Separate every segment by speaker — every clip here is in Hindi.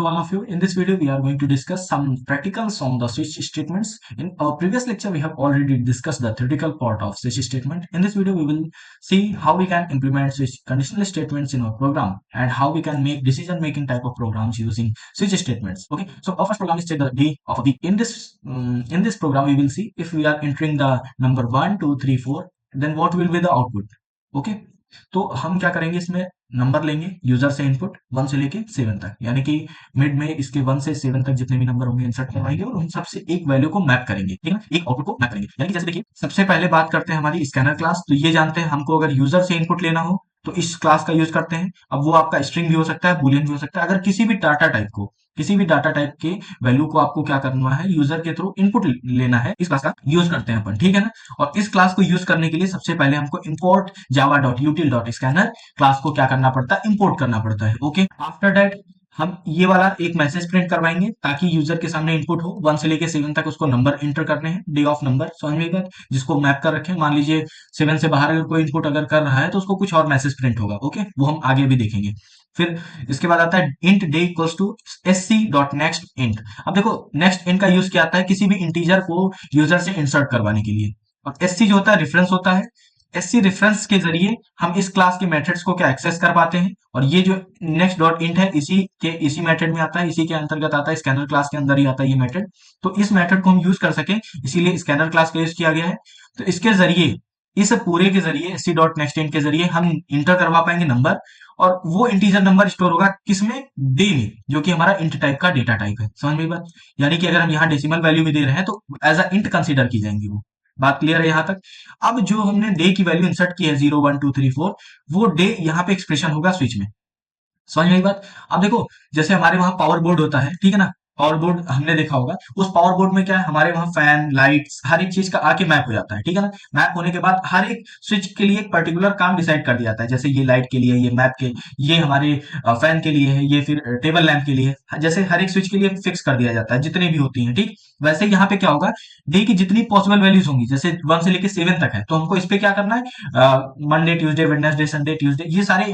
Speaker 1: all of you. In this video, we are going to discuss some practicals on the switch statements. In our previous lecture, we have already discussed the theoretical part of switch statement. In this video, we will see how we can implement switch conditional statements in our program and how we can make decision-making type of programs using switch statements. Okay, so our first program is check the day of a week. In this program, we will see if we are entering the number 1, 2, 3, 4, then what will be the output. Okay, तो हम क्या करेंगे, इसमें नंबर लेंगे यूजर से इनपुट 1 से लेके 7 तक, यानी कि मिड में इसके 1 से 7 तक जितने भी नंबर होंगे इंसर्ट करवाएंगे और उन सबसे एक वैल्यू को मैप करेंगे, ठीक है, एक आउटपुट को मैप करेंगे। यानी कि जैसे देखिए, सबसे पहले बात करते हैं हमारी स्कैनर क्लास। तो ये जानते हैं हमको अगर यूजर से इनपुट लेना हो तो इस क्लास का यूज करते हैं। अब वो आपका स्ट्रिंग भी हो सकता है, बूलियन भी हो सकता है। अगर किसी भी डाटा टाइप के वैल्यू को आपको क्या करना है, यूजर के थ्रू इनपुट लेना है, इस क्लास का यूज करते हैं अपन, ठीक है ना। और इस क्लास को यूज करने के लिए सबसे पहले हमको import java.util.scanner क्लास को क्या करना पड़ता है, इंपोर्ट करना पड़ता है। ओके, आफ्टर दैट हम ये वाला एक मैसेज प्रिंट करवाएंगे ताकि यूजर के सामने इनपुट हो 1 से लेके 7 तक, उसको नंबर एंटर करने हैं, डे ऑफ नंबर, समझ में बात, जिसको मैप कर रखें। मान लीजिए 7 से बाहर अगर कोई इनपुट अगर कर रहा है तो उसको कुछ और मैसेज प्रिंट होगा। ओके, वो हम आगे भी देखेंगे। फिर इसके बाद आता है int day equals to sc.next int। अब देखो, नेक्स्ट int का यूज क्या आता है, किसी भी इंटीजर को यूजर से इंसर्ट करवाने के लिए। और sc जो होता है रेफरेंस होता है। sc रेफरेंस के जरिए हम इस क्लास के मेथड्स को क्या एक्सेस कर पाते हैं। और ये जो नेक्स्ट डॉट इंट है इसी मेथड में आता है, इसी के अंतर्गत आता है, स्कैनर क्लास के अंदर ही आता है ये मेथड। तो इस मेथड को हम यूज कर सकें इसीलिए स्कैनर क्लास का यूज किया गया है। तो इसके जरिए, इस पूरे के जरिए sc.nextInt के जरिए हम इंटर करवा पाएंगे नंबर, और वो इंटीजर नंबर स्टोर होगा किसमें, डे में, जो कि हमारा इंट टाइप का डेटा टाइप है। समझ में बात, यानी कि अगर हम यहाँ डेसिमल वैल्यू भी दे रहे हैं तो एज अ इंट कंसीडर की जाएंगी वो। बात क्लियर है यहाँ तक। अब जो हमने डे की वैल्यू इंसर्ट की है 0, 1, 2, 3, 4, वो डे यहाँ पे एक्सप्रेशन होगा स्विच में। समझ में आई बात। अब देखो, जैसे हमारे वहां पावर बोर्ड होता है, ठीक है ना, पावर बोर्ड हमने देखा होगा। उस पावर बोर्ड में क्या है, हमारे वहां फैन, लाइट्स, हर एक चीज का आके मैप हो जाता है, ठीक है ना। मैप होने के बाद हर एक स्विच के लिए एक पर्टिकुलर काम डिसाइड कर दिया जाता है। जैसे ये लाइट के लिए, ये मैप के, ये हमारे फैन के लिए है, ये फिर टेबल लैंप के लिए, जैसे हर एक स्विच के लिए फिक्स कर दिया जाता है जितने भी होती हैं, ठीक। वैसे यहाँ पे क्या होगा, डे की जितनी पॉसिबल वैल्यूज होंगी, जैसे 1 से लेके 7 तक है, तो हमको इस पे क्या करना है, Monday, Tuesday, Wednesday, Sunday, Tuesday, ये सारे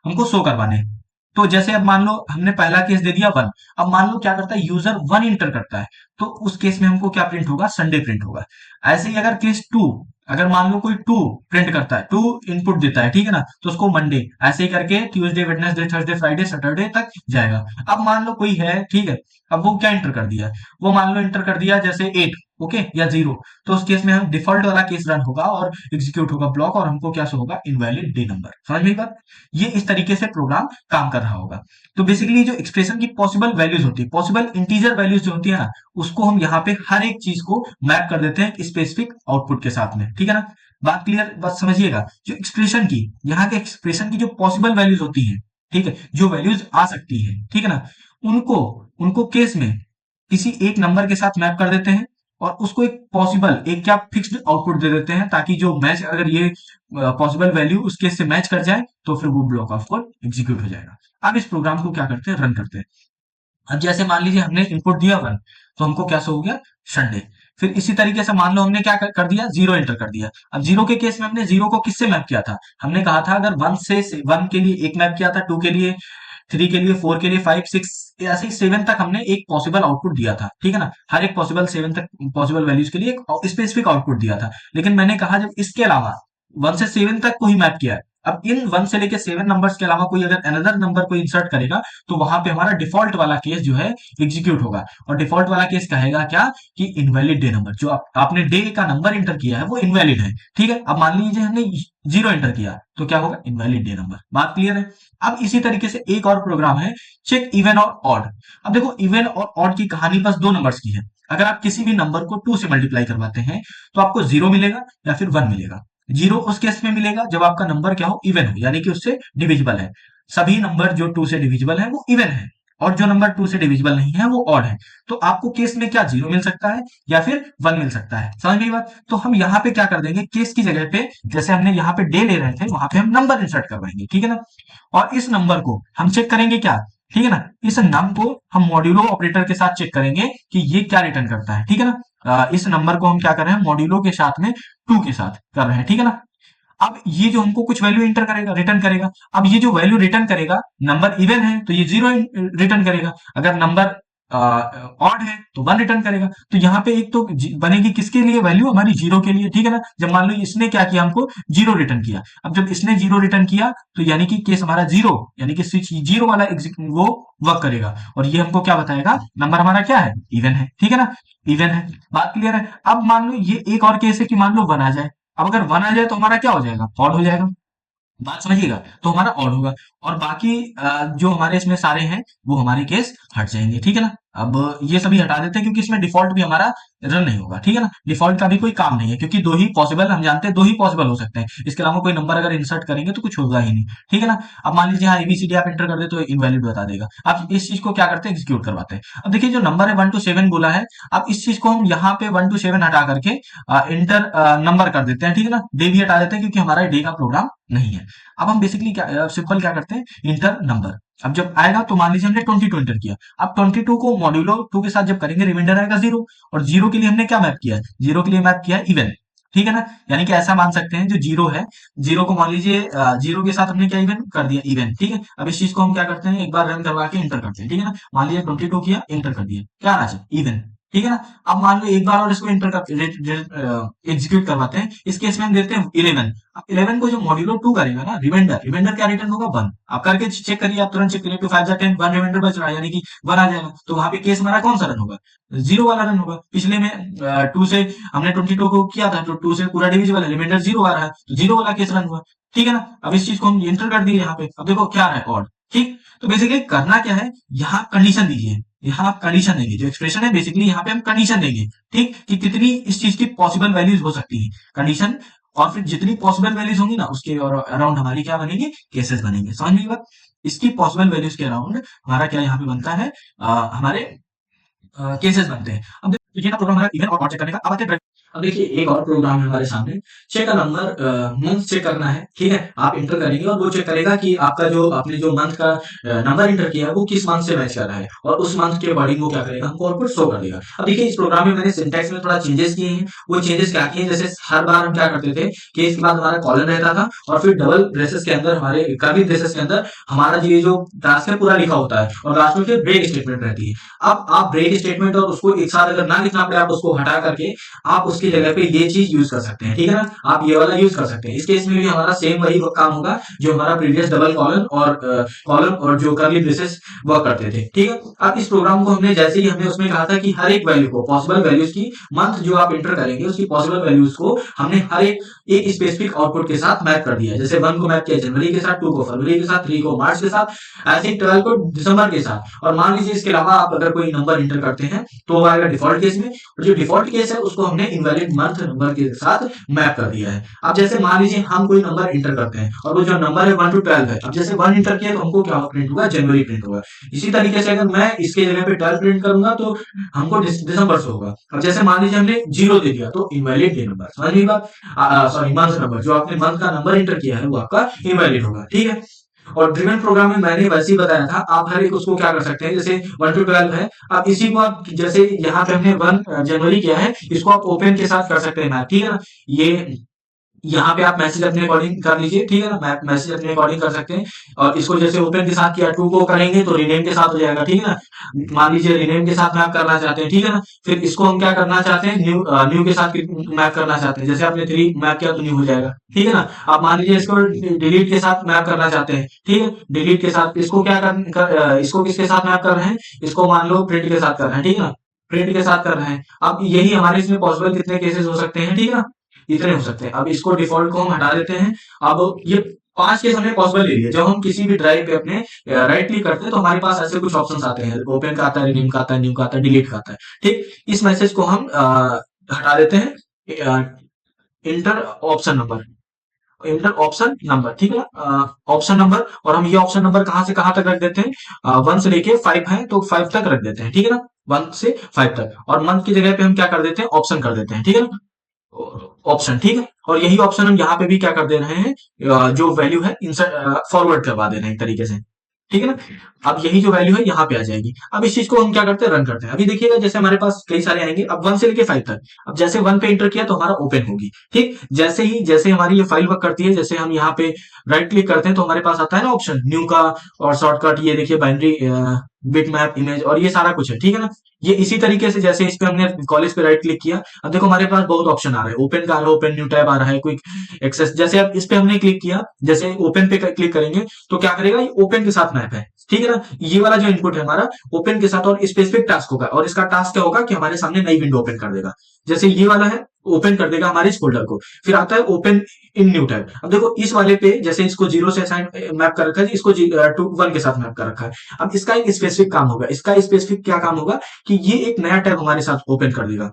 Speaker 1: हमको शो करवाने हैं। तो जैसे अब मान लो हमने पहला केस दे दिया 1, अब मान लो क्या करता है, यूजर 1 इंटर करता है, तो उस केस में हमको क्या प्रिंट होगा, संडे प्रिंट होगा। ऐसे ही अगर केस 2, अगर मान लो कोई 2 प्रिंट करता है, 2 इनपुट देता है, ठीक है ना, तो उसको मंडे, ऐसे ही करके Tuesday, Wednesday, Thursday, Friday, Saturday तक जाएगा। अब मान लो कोई है, ठीक है, अब वो क्या इंटर कर दिया, वो मान लो इंटर कर दिया जैसे 8, ओके, या 0, तो उस केस में हम डिफॉल्ट वाला केस रन होगा और एग्जीक्यूट होगा ब्लॉक, और हमको क्या शो होगा, इनवैलिड डे नंबर। समझ में बात, ये इस तरीके से प्रोग्राम काम कर रहा होगा। तो बेसिकली जो एक्सप्रेशन की पॉसिबल वैल्यूज होती है, पॉसिबल इंटीजर वैल्यूज जो होती है ना, उसको हम यहाँ पे हर एक चीज को मैप कर देते हैं स्पेसिफिक आउटपुट के साथ में, ठीक है ना। बात क्लियर, बात समझिएगा। जो एक्सप्रेशन की, यहाँ के एक्सप्रेशन की जो पॉसिबल वैल्यूज होती है, ठीक है, जो वैल्यूज आ सकती है, ठीक है ना, उनको उनको केस में किसी एक नंबर के साथ मैप कर देते हैं और उसको एक पॉसिबल, एक क्या फिक्स्ड आउटपुट दे देते हैं, ताकि जो मैच, अगर ये पॉसिबल वैल्यू उस केस से मैच कर जाए तो फिर वो ब्लॉक ऑफ कोड एग्जीक्यूट हो जाएगा। अब इस प्रोग्राम को क्या करते हैं, रन करते हैं। अब जैसे मान लीजिए हमने इनपुट दिया 1, तो हमको क्या शो हो गया, संडे। फिर इसी तरीके से मान लो हमने क्या कर दिया, 0 एंटर कर दिया। अब 0 के केस में हमने 0 को किससे मैप किया था, हमने कहा था अगर 1 से 1 के लिए एक मैप किया था, 2 के लिए, 3 के लिए, 4 के लिए, 5, 6, ऐसे ही 7 तक हमने एक पॉसिबल आउटपुट दिया था, ठीक है ना। हर एक पॉसिबल 7 तक पॉसिबल वैल्यूज के लिए एक स्पेसिफिक आउटपुट दिया था। लेकिन मैंने कहा जब इसके अलावा 1 से 7 तक को ही मैप किया है, अब इन 1 से लेके 7 नंबर्स के अलावा कोई अगर अनदर नंबर को इंसर्ट करेगा तो वहां पे हमारा डिफॉल्ट वाला केस जो है एग्जीक्यूट होगा। और डिफॉल्ट वाला केस कहेगा क्या, कि इनवैलिड डे नंबर, जो आपने डे का नंबर इंटर किया है वो इनवैलिड है, ठीक है। अब मान लीजिए हमने 0 एंटर किया तो क्या होगा, इनवैलिड डे नंबर। बात क्लियर है। अब इसी तरीके से एक और प्रोग्राम है, चेक इवन और ऑड। अब देखो, इवन और ऑड की कहानी बस 2 नंबर्स की है। अगर आप किसी भी नंबर को 2 से मल्टीप्लाई करवाते हैं तो आपको 0 मिलेगा या फिर 1 मिलेगा। 0 उस केस में मिलेगा जब आपका नंबर क्या हो, इवन हो, यानी कि उससे डिविजिबल है। सभी नंबर जो 2 से डिविजिबल है वो इवन है, और जो नंबर 2 से डिविजिबल नहीं है वो ऑड है। तो आपको केस में क्या 0 मिल सकता है या फिर 1 मिल सकता है। समझ गई बात। तो हम यहाँ पे क्या कर देंगे, केस की जगह पे, जैसे हमने यहाँ पे डे ले रहे थे, वहां पे हम नंबर इंसर्ट करवाएंगे, ठीक है ना। और इस नंबर को हम चेक करेंगे क्या, ठीक है ना, इस नम को हम मॉड्यूलो ऑपरेटर के साथ चेक करेंगे कि ये क्या रिटर्न करता है, ठीक है ना। इस नंबर को हम क्या कर रहे हैं, मॉड्यूलो के साथ में 2 के साथ कर रहे हैं, ठीक है ना। अब ये जो हमको कुछ वैल्यू इंटर करेगा, रिटर्न करेगा। अब ये जो वैल्यू रिटर्न करेगा, नंबर इवन है तो ये 0 रिटर्न करेगा, अगर नंबर ऑड है तो 1 रिटर्न करेगा। तो यहाँ पे एक तो बनेगी किसके लिए वैल्यू, हमारी 0 के लिए, ठीक है ना। जब मान लो इसने क्या किया, हमको 0 रिटर्न किया। अब जब इसने 0 रिटर्न किया तो यानी कि केस हमारा 0, यानी कि स्विच 0 वाला वो वर्क करेगा, और ये हमको क्या बताएगा, नंबर हमारा क्या है, इवन है, ठीक है ना, इवन है। बात क्लियर है। अब मान लो ये एक और केस है कि मान लो 1 आ जाए। अब अगर 1 आ जाए तो हमारा क्या हो जाएगा, ऑड हो जाएगा। बात समझिएगा, तो हमारा ऑड होगा, और बाकी जो हमारे इसमें सारे हैं वो हमारे केस हट जाएंगे, ठीक है ना। अब ये सभी हटा देते हैं क्योंकि इसमें डिफॉल्ट भी हमारा रन नहीं होगा, ठीक है ना। डिफॉल्ट का भी कोई काम नहीं है, क्योंकि दो ही पॉसिबल, हम जानते हैं दो ही पॉसिबल हो सकते हैं, इसके अलावा कोई नंबर अगर इंसर्ट करेंगे तो कुछ होगा ही नहीं, ठीक है ना। अब मान लीजिए यहाँ एबीसीडी आप एंटर कर दे तो इनवैलिड बता देगा। अब इस चीज को क्या करते हैं, एग्जीक्यूट करवाते हैं। अब देखिए जो नंबर है 1 to 7 बोला है, अब इस चीज को हम यहाँ पे 1 to 7 हटा करके इंटर नंबर कर देते हैं, ठीक है ना। डे भी हटा देते हैं क्योंकि हमारा डे का प्रोग्राम नहीं है। अब हम बेसिकली क्या सिंपल क्या करते हैं, इंटर नंबर। अब जब आएगा तो मान लीजिए हमने 22 इंटर किया। अब 22 को मॉड्यूलो 2 के साथ जब करेंगे, रिमाइंडर आएगा 0, और 0 के लिए हमने क्या मैप किया है, 0 के लिए मैप किया है इवन, ठीक है ना। यानी कि ऐसा मान सकते हैं जो 0 है, 0 को मान लीजिए 0 के साथ हमने क्या इवन कर दिया, इवन, ठीक है। अब इस चीज को हम क्या करते हैं, एक बार रन करवा के इंटर करते हैं, ठीक है ना। मान लीजिए 22 किया, इंटर कर दिया, क्या आना चाहिए, इवन, ठीक है ना। अब मान लो एक बार और इसको इंटर कर एग्जीक्यूट करवाते हैं, इस केस में हम देते हैं 11। अब 11 को जो मॉड्यूलो 2 करेगा ना, रिमाइंडर, रिमाइंडर क्या रिटर्न होगा, 1। आप करके चेक करिए, आप तुरंत चेक करिए, 2 5 जा 10, 1 रिमाइंडर बच रहा है, यानी कि 1 आ जाएगा। तो वहां पे केस हमारा कौन सा रन होगा, 0 वाला रन होगा। पिछले में 2 से हमने 22 को किया था, तो 2 से पूरा डिविजिबल है, रिमाइंडर 0 आ रहा है, तो 0 वाला केस रन हुआ, ठीक है ना। अब इस चीज को हम एंटर कर दिए यहाँ पे, अब देखो क्या है, ऑड, ठीक। तो बेसिकली करना क्या है, यहाँ कंडीशन दीजिए, यहाँ आप कंडीशन देंगे, जो एक्सप्रेशन है बेसिकली यहाँ पे हम कंडीशन देंगे, ठीक, कि कितनी इस चीज की पॉसिबल वैल्यूज हो सकती है, कंडीशन। और फिर जितनी पॉसिबल वैल्यूज होंगी ना, उसके और अराउंड हमारी क्या बनेगी, केसेस बनेंगे। समझ में ये बात, इसकी पॉसिबल वैल्यूज के अराउंड हमारा क्या यहाँ पे बनता है, हमारे केसेस बनते हैं। अब देखिए ना, प्रोग्राम हमारा इवन और ऑड चेक करने का। अब आते हैं, अब देखिए एक और प्रोग्राम है हमारे सामने, चेक का नंबर, मंथ चेक करना है, ठीक है। आप इंटर करेंगे और वो चेक करेगा कि आपका जो आपने जो मंथ का नंबर इंटर किया है वो किस मंथ से मैच कर रहा है, और उस मंथ के अकॉर्डिंग वो क्या करेगा, हमको आउटपुट शो कर देगा। अब देखिए इस प्रोग्राम में मैंने सिंटैक्स में थोड़ा चेंजेस किए हैं। वो चेंजेस क्या किए, जैसे हर बार हम क्या करते थे कि इसके बाद हमारा कॉलन रहता था, और फिर डबल ब्रेसेस के अंदर, हमारे कर्ली ब्रेसेस के अंदर हमारा ये जो टास्क है पूरा लिखा होता है, और लास्ट में फिर ब्रेक स्टेटमेंट रहती है। अब आप ब्रेक स्टेटमेंट और उसको एक साथ अगर ना लिखना पड़े, आप उसको हटा करके आप उसकी जगह पे ये चीज यूज कर सकते हैं, ठीक है ना। आप ये वाला यूज कर सकते हैं। इस केस में भी हमारा सेम वही काम होगा जो हमारा प्रीवियस डबल कॉलम और जो करली ब्रेसेस वर्क करते थे, ठीक है। अब इस प्रोग्राम को हमने जैसे ही हमने उसमें कहा था कि हर एक वैल्यू को, पॉसिबल वैल्यूज की, मंथ जो आप इंटर करेंगे उसकी पॉसिबल वैल्यूज को हमने हर एक स्पेसिफिक आउटपुट के साथ मैप कर दिया है। जैसे 1 को मैप किया जनवरी के साथ, 2 को फरवरी के साथ, 3 को मार्च के साथ, ऐसे ही 12 को दिसंबर के साथ। और मान लीजिए इसके अलावा आप अगर कोई नंबर इंटर करते हैं तो वो आएगा डिफॉल्ट केस में, और जो डिफॉल्ट केस है उसको हमने इनवैलिड मंथ नंबर के साथ मैप कर दिया है। अब जैसे मान लीजिए हम कोई नंबर इंटर करते हैं और वो जो नंबर है 1 to 12 है, अब जैसे 1 इंटर किया तो हमको क्या प्रिंट होगा, जनवरी प्रिंट होगा। इसी तरीके से अगर मैं इसके जगह पे 12 प्रिंट करूंगा तो हमको दिसंबर से होगा। अब जैसे मान लीजिए हमने 0 दे दिया तो इनवैलिड डे नंबर, समझ में बात, सॉरी मंथ नंबर, जो आपने मंथ का नंबर इंटर किया है वो आपका इनवैलिड होगा, ठीक है। और ड्रिवन प्रोग्राम में मैंने वैसे ही बताया था, आप हर एक उसको क्या कर सकते हैं, जैसे 1 to 12 है, अब इसी को आप जैसे यहाँ पे हमने 1 जनवरी किया है, इसको आप ओपन के साथ कर सकते हैं मैप, ठीक है ना। ये यहाँ पे आप मैसेज अपने अकॉर्डिंग कर लीजिए, ठीक है ना, मैसेज अपने अकॉर्डिंग कर सकते हैं। और इसको जैसे ओपन के साथ किया, 2 को करेंगे तो रीनेम के साथ हो जाएगा, ठीक है ना। मान लीजिए रीनेम के साथ मैप करना चाहते हैं, ठीक है ना। फिर इसको हम क्या करना चाहते हैं, न्यू के साथ मैप करना चाहते हैं, जैसे आपने 3 मैप किया तो न्यू हो जाएगा, ठीक है ना। आप मान लीजिए इसको डिलीट के साथ मैप करना चाहते हैं, ठीक है, डिलीट के साथ। इसको क्या इसको किसके साथ मैप कर रहे हैं, इसको मान लो प्रिंट के साथ कर रहे हैं, ठीक है ना, प्रिंट के साथ कर रहे हैं। अब यही हमारे इसमें पॉसिबल कितने केसेस हो सकते हैं, ठीक है ना, इतने हो सकते हैं। अब इसको डिफॉल्ट को हम हटा देते हैं। अब ये 5 केस हमने पॉसिबल ले लिया। जब हम किसी भी ड्राइव पे अपने राइट क्लिक करते हैं तो हमारे पास ऐसे कुछ ऑप्शंस आते हैं, ओपन का आता है, रिनेम का आता है, न्यू का आता है, डिलीट का आता है, ठीक। इस मैसेज को हम हटा देते हैं, inter option number, inter option number, ठीक है ना, ऑप्शन नंबर। और हम ये ऑप्शन नंबर कहां से कहां तक रख देते हैं, 1 से लेके 5 है तो 5 तक रख देते हैं, ठीक है ना, 1 से 5 तक। और मंथ की जगह पे हम क्या कर देते हैं, ऑप्शन कर देते हैं, ठीक है ना, ऑप्शन, ठीक है। और यही ऑप्शन हम यहाँ पे भी क्या कर दे रहे हैं, जो वैल्यू है इंसर्ट फॉरवर्ड करवा दे रहे हैं एक तरीके से। ठीक है ना। अब यही जो वैल्यू है यहाँ पे आ जाएगी। अब इस चीज को हम क्या करते हैं, रन करते हैं। अभी देखिएगा जैसे हमारे पास कई सारे आएंगे, अब 1 से लेके 5 तक। अब जैसे 1 पे इंटर किया तो हमारा ओपन होगी। ठीक, जैसे हमारी ये फाइल वर्क करती है, जैसे हम यहाँ पे राइट क्लिक करते हैं तो हमारे पास आता है ना ऑप्शन न्यू का, और शॉर्टकट ये देखिए बाइनरी बिट मैप इमेज और ये सारा कुछ है। ठीक है ना। ये इसी तरीके से जैसे इस पे हमने कॉलेज पे राइट क्लिक किया, अब देखो हमारे पास बहुत ऑप्शन आ रहे हैं। ओपन का आ रहा है, ओपन न्यू टैब आ रहा है, क्विक एक्सेस। जैसे अब इस पे हमने क्लिक किया, जैसे ओपन पे क्लिक करेंगे तो क्या करेगा, ये ओपन के साथ मैप है। ठीक है ना। ये वाला जो इनपुट है हमारा ओपन के साथ और स्पेसिफिक टास्क होगा, और इसका टास्क क्या होगा कि हमारे सामने नई विंडो ओपन कर देगा। जैसे ये वाला है, ओपन कर देगा हमारे इस फोल्डर को। फिर आता है ओपन इन न्यू टैब। अब देखो इस वाले पे जैसे इसको 0 से असाइन मैप कर रखा है, इसको 1 के साथ मैप कर रखा है। अब इसका एक स्पेसिफिक काम होगा। इसका स्पेसिफिक क्या काम होगा कि ये एक नया टैब हमारे साथ ओपन कर देगा।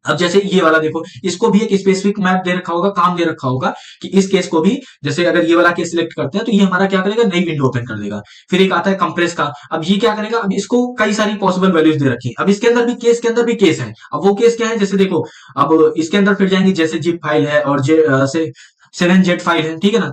Speaker 1: अब जैसे ये वाला देखो, इसको भी एक स्पेसिफिक मैप दे रखा होगा, काम दे रखा होगा कि इस केस को भी, जैसे अगर ये वाला केस सिलेक्ट करते हैं तो ये हमारा क्या करेगा, नई विंडो ओपन कर देगा। फिर एक आता है कंप्रेस का। अब ये क्या करेगा, अब इसको कई सारी पॉसिबल वैल्यूज दे रखी है। अब इसके अंदर भी केस के अंदर भी केस है। अब वो केस क्या है, जैसे देखो, अब इसके अंदर फिर जाएंगे, जैसे जिप फाइल है और से 7 जेट फाइल है। ठीक है ना,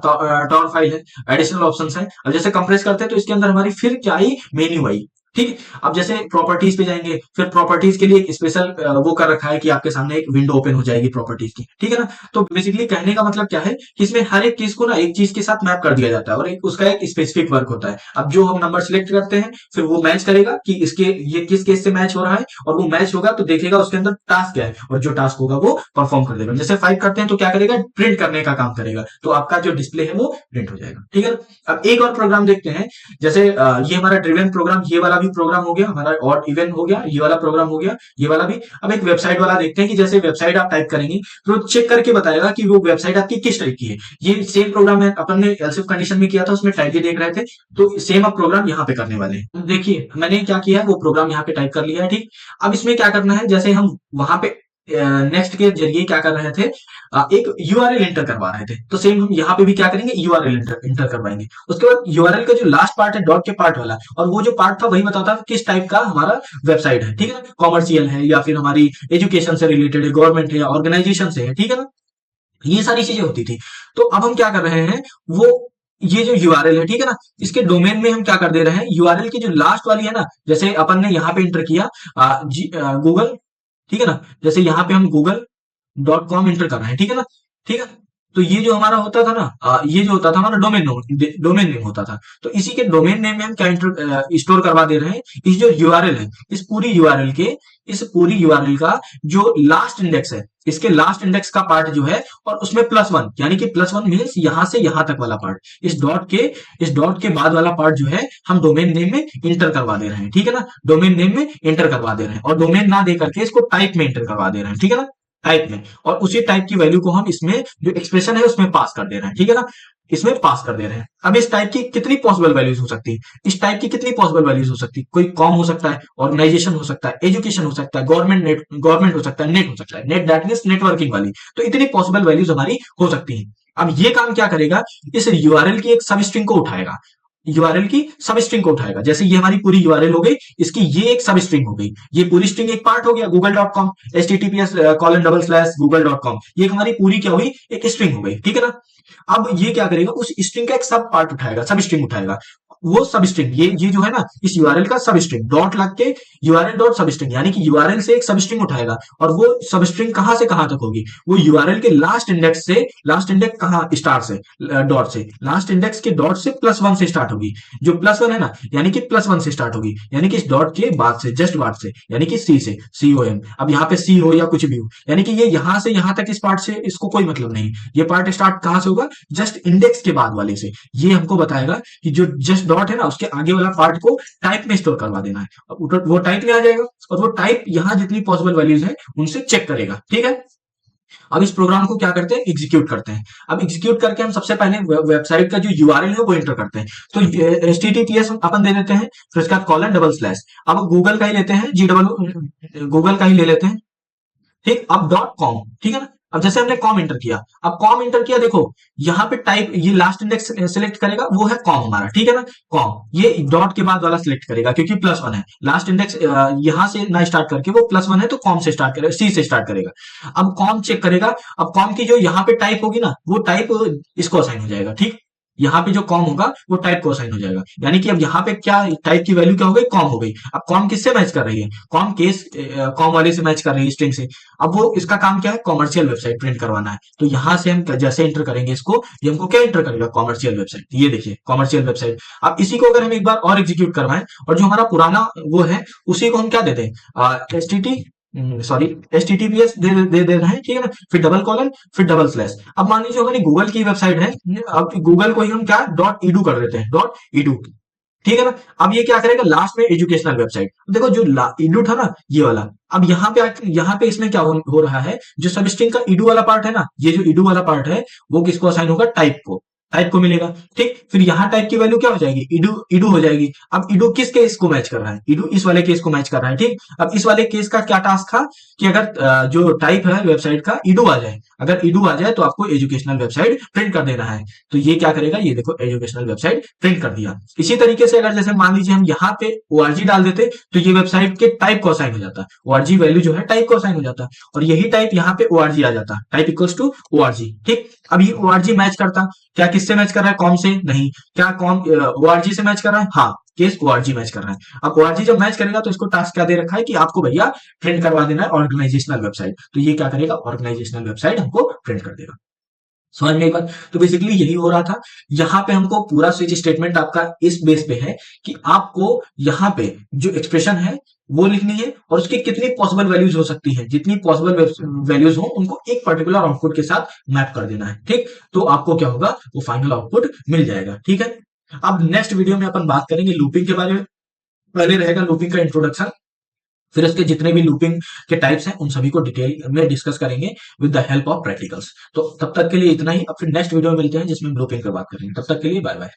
Speaker 1: टॉर फाइल है, एडिशनल ऑप्शंस है। अब जैसे कंप्रेस करते हैं तो इसके अंदर हमारी फिर क्या आई, मेन्यू आई। ठीक है। अब जैसे प्रॉपर्टीज पे जाएंगे, फिर प्रॉपर्टीज के लिए एक स्पेशल वो कर रखा है कि आपके सामने एक विंडो ओपन हो जाएगी प्रॉपर्टीज की। ठीक है ना। तो बेसिकली कहने का मतलब क्या है कि इसमें हर एक चीज को ना एक चीज के साथ मैप कर दिया जाता है, और एक उसका एक स्पेसिफिक वर्क होता है। अब जो हम नंबर सिलेक्ट करते हैं, फिर वो मैच करेगा कि इसके ये किस केस से मैच हो रहा है, और वो मैच होगा तो देखेगा उसके अंदर टास्क क्या है, और जो टास्क होगा वो परफॉर्म कर देगा। जैसे 5 करते हैं तो क्या करेगा, प्रिंट करने का काम करेगा, तो आपका जो डिस्प्ले है वो प्रिंट हो जाएगा। ठीक है। अब एक और प्रोग्राम देखते हैं। जैसे ये हमारा ड्रिवन प्रोग्राम, ये वाला भी प्रोग्राम हो गया हमारा, और इवन हो गया, ये वाला प्रोग्राम हो गया, ये वाला भी। अब एक वेबसाइट वाला देखते हैं कि जैसे वेबसाइट आप टाइप करेंगे तो चेक करके बताएगा कि वो वेबसाइट आपकी किस टाइप की है। ये सेम प्रोग्राम है, अपन ने एल्स इफ कंडीशन में किया था, उसमें टाइप भी देख रहे थे, तो सेम अब प्रोग्राम यहाँ पे करने वाले हैं। देखिए मैंने क्या किया है, वो प्रोग्राम यहाँ पे टाइप कर लिया है। ठीक। अब इसमें क्या करना है, जैसे हम वहां पे नेक्स्ट के जरिए क्या कर रहे थे, एक यूआरएल इंटर करवा रहे थे, तो सेम हम यहाँ पे भी क्या करेंगे, यूआरएल इंटर करवाएंगे। उसके बाद यूआरएल का जो लास्ट पार्ट है डॉट के पार्ट वाला, और वो जो पार्ट था वही बताता था किस टाइप का हमारा वेबसाइट है। ठीक है ना, कॉमर्शियल है या फिर हमारी एजुकेशन से रिलेटेड है, गवर्नमेंट है या ऑर्गेनाइजेशन से है। ठीक है ना, ये सारी चीजें होती थी। तो अब हम क्या कर रहे हैं, वो ये जो यूआरएल है, ठीक है ना, इसके डोमेन में हम क्या कर दे रहे हैं, यूआरएल की जो लास्ट वाली है ना, जैसे अपन ने यहाँ पे इंटर किया गूगल। ठीक है ना, जैसे यहाँ पे हम google.com इंटर कर रहे हैं। ठीक है ना। ठीक है। तो ये जो हमारा होता था ना, ये जो होता था हमारा डोमेन नेम होता था। तो इसी के डोमेन नेम में हम क्या स्टोर करवा दे रहे हैं, इस जो यूआरएल है, इस पूरी यूआरएल का जो लास्ट इंडेक्स है, इसके लास्ट इंडेक्स का पार्ट जो है, और उसमें +1, यानी कि +1 मीन्स यहां से यहां तक वाला पार्ट, इस डॉट के बाद वाला पार्ट जो है हम डोमेन नेम में इंटर करवा दे रहे हैं। ठीक है ना, डोमेन नेम में इंटर करवा दे रहे हैं, और डोमेन ना दे करके इसको टाइप में इंटर करवा दे रहे हैं। ठीक है ना, टाइप में, और उसी टाइप की वैल्यू को हम इसमें जो एक्सप्रेशन है उसमें पास कर दे रहे हैं। ठीक है ना, इसमें पास कर दे रहे हैं। अब इस टाइप की कितनी पॉसिबल वैल्यूज हो सकती है, इस टाइप की कितनी पॉसिबल वैल्यूज हो सकती है, कोई कॉम हो सकता है, ऑर्गेनाइजेशन हो सकता है, एजुकेशन हो सकता है, गवर्नमेंट हो सकता है, नेट हो सकता है, नेट दैट मींस नेटवर्किंग वाली। तो इतनी पॉसिबल वैल्यूज हमारी हो सकती हैं। अब ये काम क्या करेगा, इस यूआरएल की एक सब स्ट्रिंग को उठाएगा, यूआरएल की सब स्ट्रिंग को उठाएगा। जैसे ये हमारी पूरी यूआरएल हो गई, इसकी ये एक सब स्ट्रिंग हो गई, ये पूरी स्ट्रिंग एक पार्ट हो गया google.com, https://google.com, ये हमारी पूरी क्या हुई, एक स्ट्रिंग हो गई। ठीक है ना। अब ये क्या करेगा, उस स्ट्रिंग का एक सब पार्ट उठाएगा, सब स्ट्रिंग उठाएगा। वो सब स्ट्रिंग, ये जो है ना, इस यूआरएल का सब स्ट्रिंग डॉट लग के यूआरएल डॉट सब स्ट्रिंग, यानी कि यूआरएल से एक सब स्ट्रिंग उठाएगा। और वो सब स्ट्रिंग कहां से कहां तक होगी, वो यूआरएल के लास्ट इंडेक्स से, लास्ट इंडेक्स कहां, स्टार से, डॉट से, लास्ट इंडेक्स के डॉट से +1 से स्टार्ट होगी। जो +1 है ना, यानी कि +1 से स्टार्ट होगी, यानी कि इस डॉट के बाद से, जस्ट बाद से, यानी कि सी से, COM। अब यहाँ पे सी हो या कुछ भी हो, यानी कि ये यहां से यहां तक इस पार्ट से इसको कोई मतलब नहीं। ये पार्ट स्टार्ट कहां से होगा, जस्ट इंडेक्स के बाद वाले से। ये हमको बताएगा कि जो जस्ट डॉट है ना, उसके आगे वाला पार्ट को टाइप में स्टोर करवा देना है। वो टाइप में आ जाएगा, और वो टाइप यहां जितनी पॉसिबल वैल्यूज है उनसे चेक करेगा। ठीक है। अब इस प्रोग्राम को क्या करते हैं, एग्जीक्यूट करते हैं। अब एग्जीक्यूट करके हम सबसे पहले वेबसाइट का जो यूआरएल है वो एंटर करते हैं। तो HTTPS अपन दे देते हैं, फिर उसके बाद :/। अब गूगल का ही लेते हैं, गूगल का ही ले लेते हैं। ठीक, अब .com, ठीक है ना। अब जैसे हमने कॉम इंटर किया, अब कॉम इंटर किया, देखो यहाँ पे टाइप, ये लास्ट इंडेक्स सिलेक्ट करेगा, वो है कॉम हमारा। ठीक है ना, कॉम ये डॉट के बाद वाला सिलेक्ट करेगा, क्योंकि +1 है, लास्ट इंडेक्स यहां से ना स्टार्ट करके वो +1 है, तो कॉम से स्टार्ट करेगा, सी से स्टार्ट करेगा। अब कॉम चेक करेगा, अब कॉम की जो यहाँ पे टाइप होगी ना, वो टाइप इसको असाइन हो जाएगा। ठीक, यहाँ पे जो कॉम होगा वो टाइप को असाइन हो जाएगा। यानी कि अब यहाँ पे क्या टाइप की वैल्यू क्या हो गई, कॉम हो गई। अब कॉम किससे मैच कर रही है, कॉम केस कॉम वाले से मैच कर रही है, स्ट्रिंग से। अब वो इसका काम क्या है, कॉमर्शियल वेबसाइट प्रिंट करवाना है। तो यहाँ से हम जैसे एंटर करेंगे इसको, ये हमको क्या एंटर करेगा, कॉमर्शियल वेबसाइट। ये देखिए कॉमर्शियल वेबसाइट। अब इसी को अगर हम एक बार और एग्जीक्यूट करवाएं और जो हमारा पुराना वो है उसी को हम क्या दे दें, S T T sorry HTTPS दे रहे हैं, ठीक है ना, फिर डबल कॉलन, फिर डबल स्लैश। अब मान लीजिए हमारी गूगल की वेबसाइट है, अब गूगल को ही हम क्या डॉट ईडू कर देते हैं, डॉट ईडू, ठीक है ना। अब ये क्या करेगा, लास्ट में एजुकेशनल वेबसाइट। देखो जो ईडू था ना ये वाला, अब यहाँ पे इसमें क्या हो रहा है, जो सब स्ट्रिंग का ईडू वाला पार्ट है ना, ये जो ईडू वाला पार्ट है वो किसको असाइन होगा, टाइप को, टाइप को मिलेगा। ठीक, फिर यहाँ टाइप की वैल्यू क्या हो जाएगी, ईडू ईडू हो जाएगी। अब ईडू किस केस को मैच कर रहा है, ईडू इस वाले केस को मैच कर रहा है। ठीक, अब इस वाले केस का क्या टास्क था कि अगर जो टाइप है वेबसाइट का ईडू आ जाए, अगर ईडू आ जाए तो आपको एजुकेशनल वेबसाइट प्रिंट कर देना है। तो ये क्या करेगा, ये देखो एजुकेशनल वेबसाइट प्रिंट कर दिया। इसी तरीके से अगर जैसे मान लीजिए हम यहाँ पे ओआरजी डाल देते तो ये वेबसाइट के टाइप को असाइन हो जाता, ओआरजी वैल्यू जो है टाइप को असाइन हो जाता, और यही टाइप यहाँ पे ओआरजी आ जाता, टाइप इक्वल्स टू ओआरजी। ठीक, अब ये ओआरजी मैच करता, क्या किससे मैच कर रहा है, कॉम से नहीं, क्या कॉम ओआरजी से मैच कर रहा है, हाँ केस ओआरजी मैच कर रहा है। अब ओआरजी जब मैच करेगा तो इसको टास्क क्या दे रखा है कि आपको भैया प्रिंट करवा देना है ऑर्गेनाइजेशनल वेबसाइट। तो ये क्या करेगा, ऑर्गेनाइजेशनल वेबसाइट हमको प्रिंट कर देगा। समझ में एक बात, तो बेसिकली यही हो रहा था। यहाँ पे हमको पूरा स्विच स्टेटमेंट आपका इस बेस पे है कि आपको यहाँ पे जो एक्सप्रेशन है वो लिखनी है और उसकी कितनी पॉसिबल वैल्यूज हो सकती है, जितनी पॉसिबल वैल्यूज हो उनको एक पर्टिकुलर आउटपुट के साथ मैप कर देना है। ठीक, तो आपको क्या होगा, वो फाइनल आउटपुट मिल जाएगा। ठीक है, अब नेक्स्ट वीडियो में अपन बात करेंगे लूपिंग के बारे में। पहले रहेगा लूपिंग का इंट्रोडक्शन, फिर इसके जितने भी लूपिंग के टाइप्स हैं उन सभी को डिटेल में डिस्कस करेंगे with the help of practicals. तो तब तक के लिए इतना ही, अब फिर नेक्स्ट वीडियो में मिलते हैं जिसमें लूपिंग पर बात करेंगे। तब तक के लिए बाय बाय।